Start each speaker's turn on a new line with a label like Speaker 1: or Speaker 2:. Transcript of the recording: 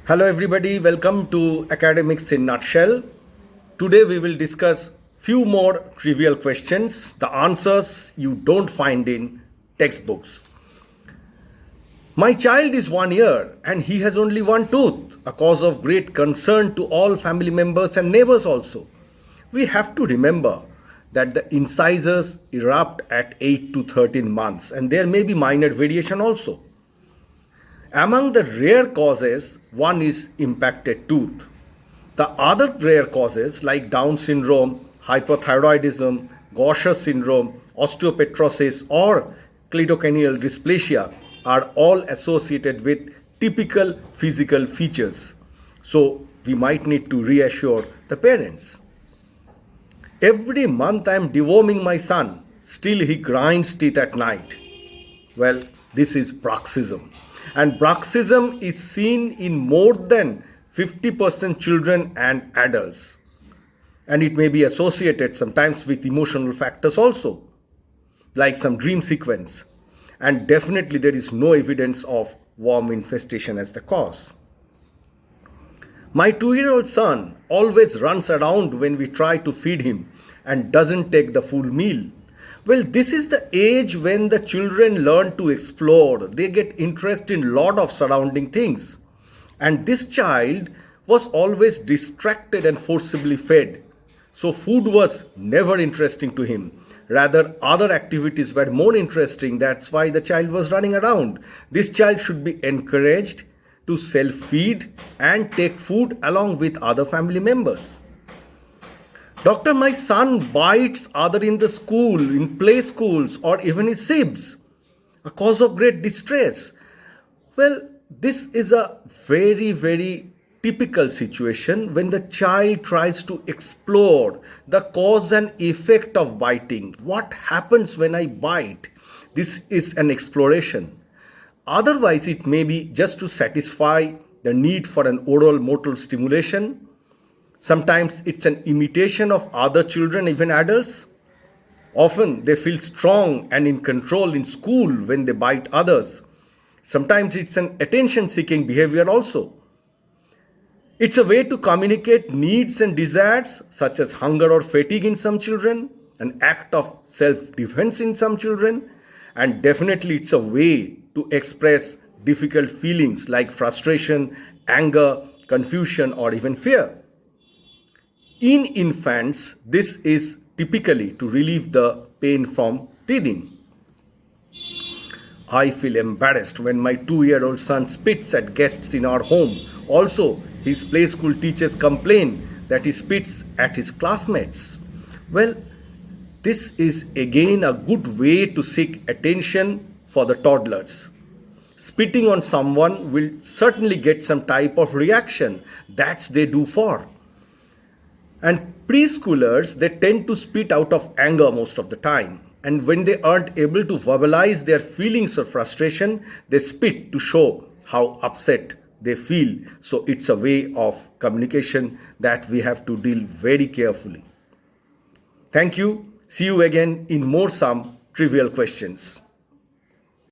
Speaker 1: Hello everybody, welcome to Academics in Nutshell. Today we will discuss few more trivial questions, the answers you don't find in textbooks. My child is 1 year and he has only one tooth, a cause of great concern to all family members and neighbors also. We have to remember that the incisors erupt at 8 to 13 months and there may be minor variation also. Among the rare causes, one is impacted tooth. The other rare causes like Down syndrome, hypothyroidism, Gaucher syndrome, osteopetrosis or cleidocranial dysplasia are all associated with typical physical features. So we might need to reassure the parents. Every month I am deworming my son, still he grinds teeth at night. Well, this is bruxism. And bruxism is seen in more than 50% children and adults. And it may be associated sometimes with emotional factors also, like some dream sequence. And definitely there is no evidence of worm infestation as the cause. My 2-year-old son always runs around when we try to feed him and doesn't take the full meal. Well, this is the age when the children learn to explore. They get interest in a lot of surrounding things. And this child was always distracted and forcibly fed. So food was never interesting to him. Rather, other activities were more interesting. That's why the child was running around. This child should be encouraged to self-feed and take food along with other family members. Doctor, my son bites other in the school, in play schools, or even his sibs, a cause of great distress. Well, this is a very typical situation when the child tries to explore the cause and effect of biting. What happens when I bite? This is an exploration. Otherwise, it may be just to satisfy the need for an oral motor stimulation. Sometimes it's an imitation of other children, even adults. Often they feel strong and in control in school when they bite others. Sometimes it's an attention-seeking behavior also. It's a way to communicate needs and desires such as hunger or fatigue in some children, an act of self-defense in some children, and definitely it's a way to express difficult feelings like frustration, anger, confusion, or even fear. In infants, this is typically to relieve the pain from teething. I feel embarrassed when my 2-year-old son spits at guests in our home. Also, his play school teachers complain that he spits at his classmates. Well, this is again a good way to seek attention for the toddlers. Spitting on someone will certainly get some type of reaction. That's they do for. And preschoolers, they tend to spit out of anger most of the time. And when they aren't able to verbalize their feelings or frustration, they spit to show how upset they feel. So it's a way of communication that we have to deal very carefully. Thank you. See you again in more some trivial questions.